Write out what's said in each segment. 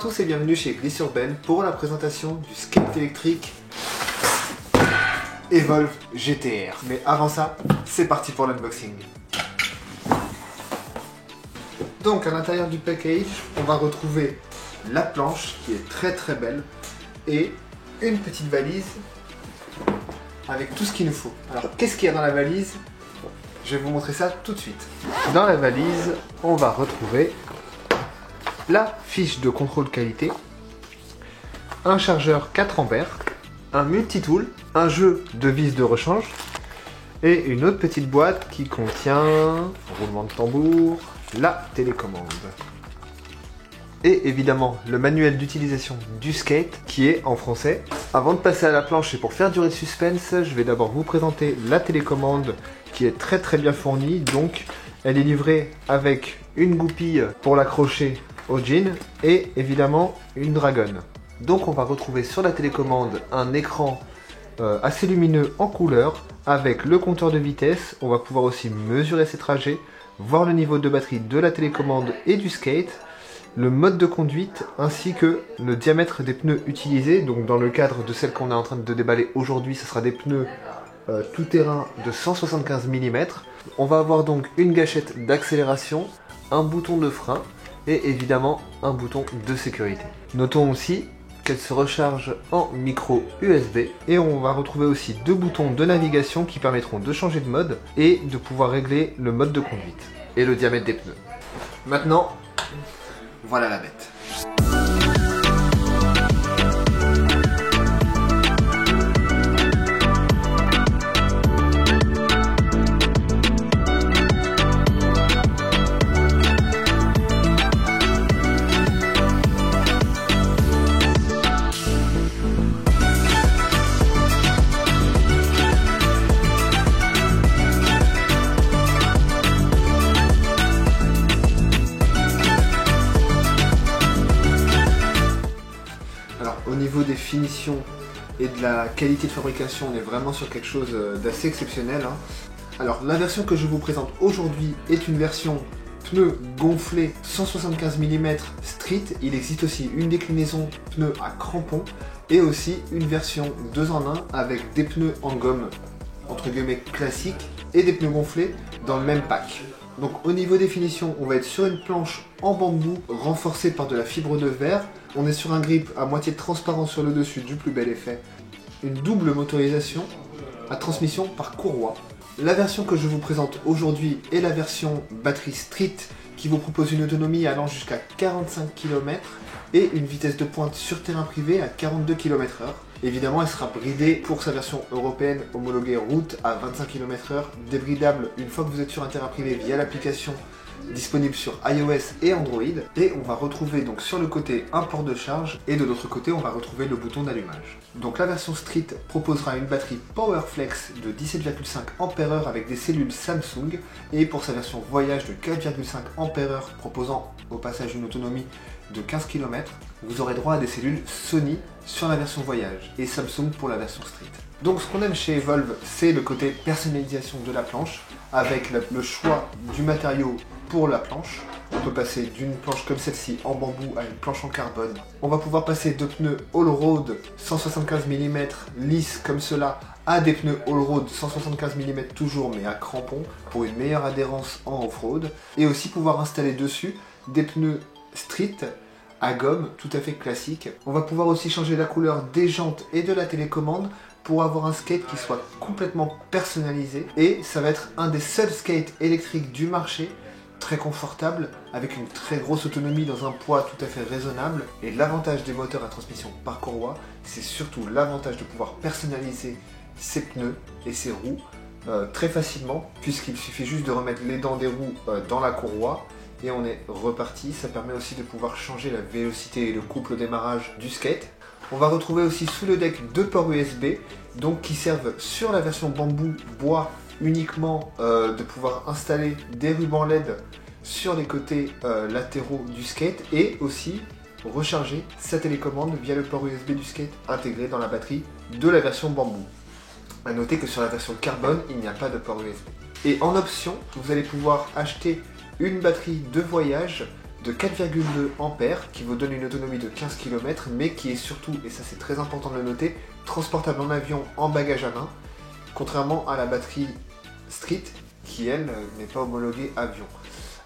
tous et bienvenue chez Glissurben pour la présentation du skate électrique Evolve GTR. Mais avant ça, c'est parti pour l'unboxing. Donc à l'intérieur du package, on va retrouver la planche qui est très belle et une petite valise avec tout ce qu'il nous faut. Alors qu'est-ce qu'il y a dans la valise? Je vais vous montrer ça tout de suite. Dans la valise, on va retrouver la fiche de contrôle qualité, un chargeur 4 ampères, un multitool, un jeu de vis de rechange et une autre petite boîte qui contient, roulement de tambour, la télécommande. Et évidemment le manuel d'utilisation du skate qui est en français. Avant de passer à la planche et pour faire durer le suspense, je vais d'abord vous présenter la télécommande qui est très bien fournie. Donc elle est livrée avec une goupille pour l'accrocher au jean et évidemment une dragonne. Donc on va retrouver sur la télécommande un écran assez lumineux en couleur avec le compteur de vitesse. On va pouvoir aussi mesurer ses trajets, voir le niveau de batterie de la télécommande et du skate, le mode de conduite ainsi que le diamètre des pneus utilisés. Donc dans le cadre de celle qu'on est en train de déballer aujourd'hui, ce sera des pneus tout-terrain de 175 mm. On va avoir donc une gâchette d'accélération, un bouton de frein et évidemment un bouton de sécurité. Notons aussi qu'elle se recharge en micro USB et on va retrouver aussi deux boutons de navigation qui permettront de changer de mode et de pouvoir régler le mode de conduite et le diamètre des pneus. Maintenant, voilà la bête. Au niveau des finitions et de la qualité de fabrication, on est vraiment sur quelque chose d'assez exceptionnel. Alors la version que je vous présente aujourd'hui est une version pneu gonflé 175 mm street. Il existe aussi une déclinaison pneu à crampons et aussi une version 2 en 1 avec des pneus en gomme entre guillemets classiques et des pneus gonflés dans le même pack. Donc au niveau des finitions, on va être sur une planche en bambou renforcée par de la fibre de verre. On est sur un grip à moitié transparent sur le dessus du plus bel effet. Une double motorisation à transmission par courroie. La version que je vous présente aujourd'hui est la version batterie street qui vous propose une autonomie allant jusqu'à 45 km et une vitesse de pointe sur terrain privé à 42 km/h. Évidemment, elle sera bridée pour sa version européenne homologuée route à 25 km/h, débridable une fois que vous êtes sur un terrain privé via l'application disponible sur iOS et Android. Et on va retrouver donc sur le côté un port de charge et de l'autre côté on va retrouver le bouton d'allumage. Donc la version Street proposera une batterie PowerFlex de 17,5 Ah avec des cellules Samsung et pour sa version Voyage de 4,5 Ah proposant au passage une autonomie de 15 km, vous aurez droit à des cellules Sony sur la version Voyage et Samsung pour la version Street. Donc ce qu'on aime chez Evolve, c'est le côté personnalisation de la planche avec le choix du matériau pour la planche. On peut passer d'une planche comme celle-ci en bambou à une planche en carbone. On va pouvoir passer de pneus all-road 175 mm lisses comme cela à des pneus all-road 175 mm toujours mais à crampons pour une meilleure adhérence en off-road. Et aussi pouvoir installer dessus des pneus street à gomme tout à fait classique. On va pouvoir aussi changer la couleur des jantes et de la télécommande pour avoir un skate qui soit complètement personnalisé. Et ça va être un des seuls skates électriques du marché, très confortable, avec une très grosse autonomie dans un poids tout à fait raisonnable. Et l'avantage des moteurs à transmission par courroie, c'est surtout l'avantage de pouvoir personnaliser ses pneus et ses roues très facilement, puisqu'il suffit juste de remettre les dents des roues dans la courroie et on est reparti. Ça permet aussi de pouvoir changer la vélocité et le couple au démarrage du skate. On va retrouver aussi sous le deck deux ports USB, donc qui servent sur la version bambou bois uniquement de pouvoir installer des rubans LED sur les côtés latéraux du skate et aussi recharger sa télécommande via le port USB du skate intégré dans la batterie de la version bambou. A noter que sur la version carbone, il n'y a pas de port USB. Et en option, vous allez pouvoir acheter une batterie de voyage de 4,2 ampères qui vous donne une autonomie de 15 km, mais qui est surtout, et ça c'est très important de le noter, transportable en avion en bagage à main, contrairement à la batterie Street qui elle n'est pas homologuée avion.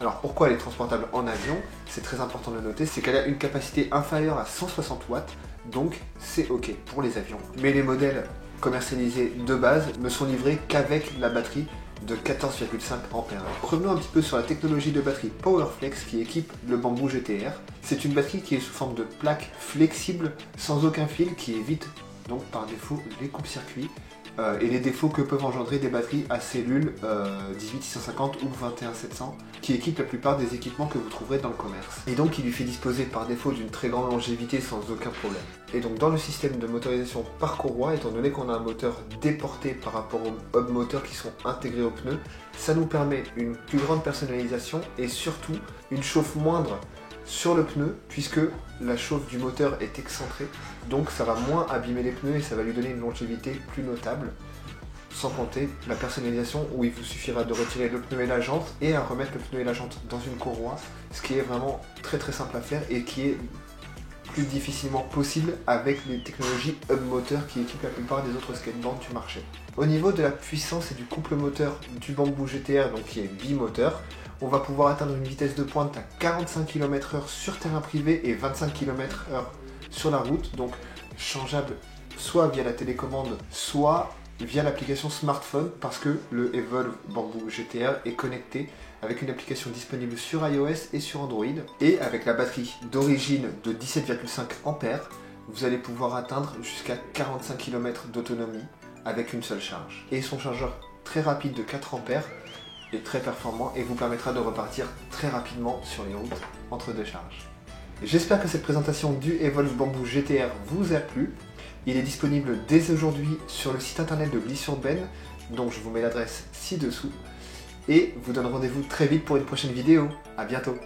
Alors pourquoi elle est transportable en avion? C'est très important de le noter, c'est qu'elle a une capacité inférieure à 160 watts, donc c'est ok pour les avions. Mais les modèles commercialisés de base ne sont livrés qu'avec la batterie de 14,5 ampères. Revenons un petit peu sur la technologie de batterie PowerFlex qui équipe le Bamboo GTR. C'est une batterie qui est sous forme de plaque flexible sans aucun fil qui évite donc par défaut les coupes-circuits et les défauts que peuvent engendrer des batteries à cellules 18650 ou 21700 qui équipent la plupart des équipements que vous trouverez dans le commerce. Et donc il lui fait disposer par défaut d'une très grande longévité sans aucun problème. Et donc dans le système de motorisation par courroie, étant donné qu'on a un moteur déporté par rapport aux hub moteurs qui sont intégrés aux pneus, ça nous permet une plus grande personnalisation et surtout une chauffe moindre sur le pneu puisque la chauffe du moteur est excentrée, donc ça va moins abîmer les pneus et ça va lui donner une longévité plus notable, sans compter la personnalisation où il vous suffira de retirer le pneu et la jante et à remettre le pneu et la jante dans une courroie, ce qui est vraiment très simple à faire et qui est plus difficilement possible avec les technologies hub moteur qui équipent la plupart des autres skateboards du marché. Au niveau de la puissance et du couple moteur du Bamboo GTR, donc qui est bimoteur, on va pouvoir atteindre une vitesse de pointe à 45 km/h sur terrain privé et 25 km/h sur la route, donc changeable soit via la télécommande, soit via l'application smartphone parce que le Evolve Bamboo GTR est connecté avec une application disponible sur iOS et sur Android. Et avec la batterie d'origine de 17,5 ampères, vous allez pouvoir atteindre jusqu'à 45 km d'autonomie avec une seule charge. Et son chargeur très rapide de 4 ampères est très performant et vous permettra de repartir très rapidement sur les routes entre deux charges. J'espère que cette présentation du Evolve Bamboo GTR vous a plu. Il est disponible dès aujourd'hui sur le site internet de Glisse Urbaine, dont je vous mets l'adresse ci-dessous. Et vous donne rendez-vous très vite pour une prochaine vidéo. A bientôt.